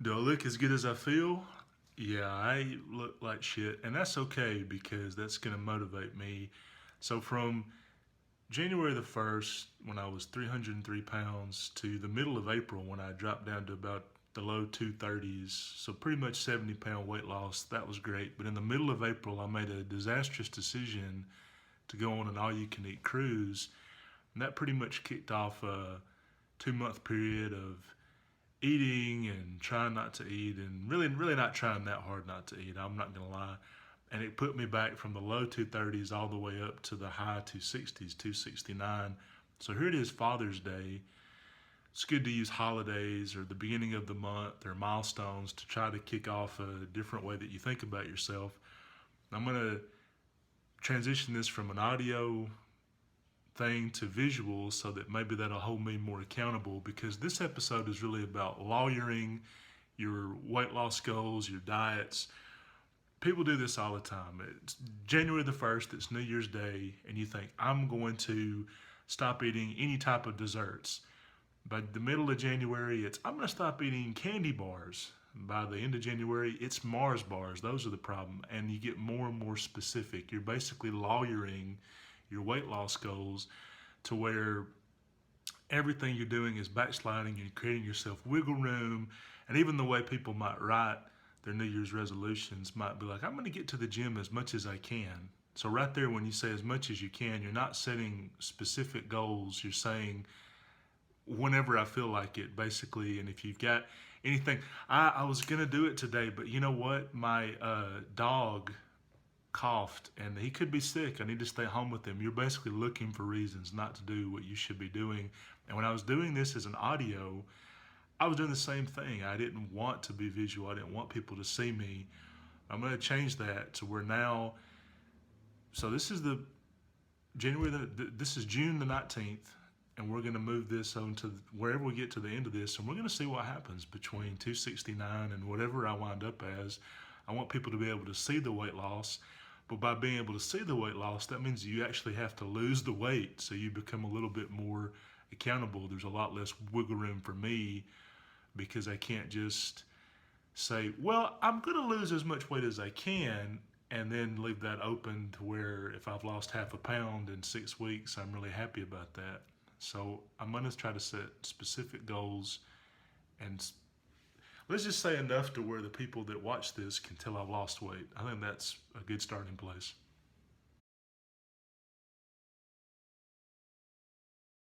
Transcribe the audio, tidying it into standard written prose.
Do I look as good as I feel? Yeah, I look like shit, and that's okay because that's gonna motivate me. So from January the 1st, when I was 303 pounds, to the middle of April when I dropped down to about the low 230s, so pretty much 70-pound weight loss, that was great. But in the middle of April, I made a disastrous decision to go on an all you can eat cruise, and that pretty much kicked off a 2 month period of eating and trying not to eat and really not trying that hard not to eat. I'm not gonna lie. And it put me back from the low 230s all the way up to the high 260s, 269. So here it is, Father's Day. It's good to use holidays or the beginning of the month or milestones to try to kick off a different way that you think about yourself. I'm going to transition this from an audio thing to visuals so that maybe that'll hold me more accountable, because this episode is really about lawyering your weight loss goals, your diets. People do this all the time. It's January the 1st, it's New Year's Day, and you think, I'm going to stop eating any type of desserts. By the middle of January, it's, I'm going to stop eating candy bars. By the end of January, it's Mars bars. Those are the problem. And you get more and more specific. You're basically lawyering your weight loss goals to where everything you're doing is backsliding and creating yourself wiggle room. And even the way people might write their New Year's resolutions might be like, I'm going to get to the gym as much as I can. So, right there, when you say as much as you can, you're not setting specific goals. You're saying, whenever I feel like it, basically. And if you've got anything, I was going to do it today, but you know what? My dog coughed and he could be sick. I need to stay home with him. You're basically looking for reasons not to do what you should be doing. And when I was doing this as an audio, I was doing the same thing. I didn't want to be visual. I didn't want people to see me. I'm going to change that to where now. So this is the this is June the 19th, and we're going to move this on to wherever we get to the end of this, and we're going to see what happens between 269 and whatever I wind up as. I want people to be able to see the weight loss, but by being able to see the weight loss, that means you actually have to lose the weight, so you become a little bit more accountable. There's a lot less wiggle room for me because I can't just say, well, I'm going to lose as much weight as I can, and then leave that open to where if I've lost half a pound in 6 weeks, I'm really happy about that. So I'm going to try to set specific goals, and let's just say enough to where the people that watch this can tell I've lost weight. I think that's a good starting place.